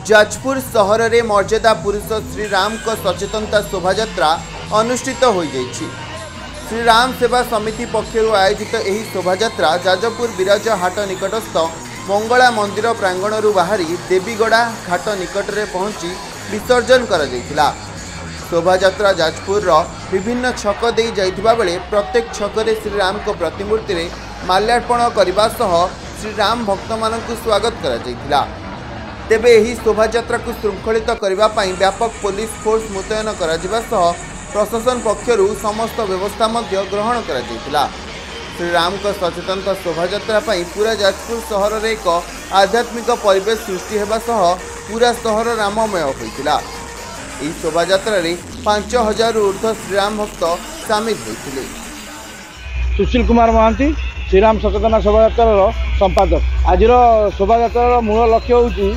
जाजपुर सहर में मर्यादा पुरुष श्रीराम को सचेतनता शोभायात्रा अनुष्ठित हो जाइछि। श्रीराम सेवा समिति पक्षर आयोजित यह शोभायात्रा जाजपुर विराज हाट निकटस्थ मंगला मंदिर प्रांगण बाहरी देवीगड़ा घाट निकट में पहुंची विसर्जन कर शोभायात्रा जाजपुर विभिन्न छक दे जाइथिबा बेले प्रत्येक छकरे श्रीराम को प्रतिमूर्ति में माल्यार्पण करने सह श्रीराम भक्त मानक स्वागत करा तेबे यही शोभायात्रा को श्रृंखलित करने व्यापक पुलिस फोर्स मुतयन करा सह प्रशासन पक्षर समस्त व्यवस्था ग्रहण करा। श्रीराम को सचेतनता शोभायात्रा पूरा जाजपुर सहर में एक आध्यात्मिक परिवेश सृष्टि होगा सह पूरा सहर राममय होता। यह शोभायात्रा 5000 ऊर्ध्व श्रीराम भक्त सामिल होते। सुशील कुमार महांती श्रीराम सचेतना शोभायात्रा संपादक। आज शोभायात्रा मूल लक्ष्य हूँ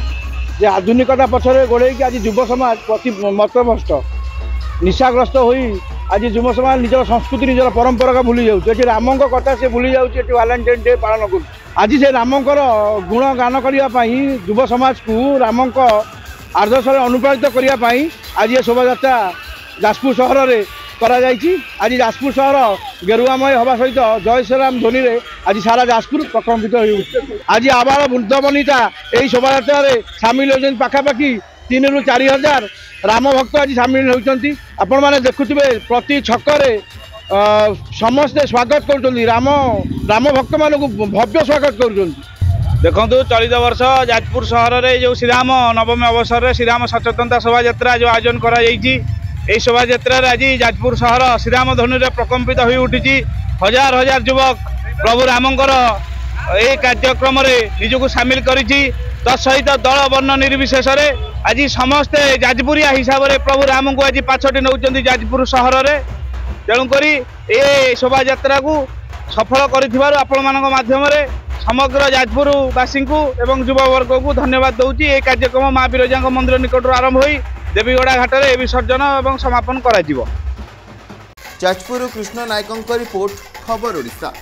आधुनिकता पछरे गोड़े आज युव समाज प्रति मतभ्रष्ट निशाग्रस्त होई आज युव समाज निजर संस्कृति निजर परंपरा का भूली जाऊँ। रामों कथा से भूली जाऊँ। वैलेंटाइन डे पालन कर आज से रामंकर गुण गान करने युव समाज को रामों आदर्श अनुप्राणित करने आज ये शोभायात्रा जाजपुर सहर में करा जायछि। आज जाजपुर सहर गेरुआमय हवा सहित जय श्रीराम ध्वनि रे आज सारा जाजपुर प्रकम्पित हो। आज आबाल वृद्ध बनिता यही शोभायात्रा सामिल होती। पाखापाखि 3 ରୁ 4 हजार राम भक्त आज सामिल होती। आपण मैंने देखुवे प्रति छकरे समस्ते स्वागत कर राम भक्त मान भव्य स्वागत कर। देखो चलित वर्ष जाजपुर सहर में जो श्रीराम नवमी अवसर में श्रीराम सचेतनता शोभायात्रा जो आयोजन कर शोभायात्रा आज जाजपुर सहर श्रीराम ध्वनि प्रकम्पित हो उठी। हजार हजार युवक प्रभु रामंकर यह कार्यक्रम निजक सामिल कर तत्सहित दल वर्ण निर्विशेष आज समस्ते जाजपुरिया हिसाब से प्रभु राम को आज पाछटी नौ जाजपुर सहर में। तेणुक ये शोभायात्रा को सफल करमाध्यम समग्र जाजपुरवासी को एवं युववर्ग को धन्यवाद दूची। ये कार्यक्रम माँ विरजा मंदिर निकट आरंभ हो देवीगड़ा घाट में विसर्जन और समापन करा। जाजपुर कृष्ण नायकों रिपोर्ट खबर ओडिशा।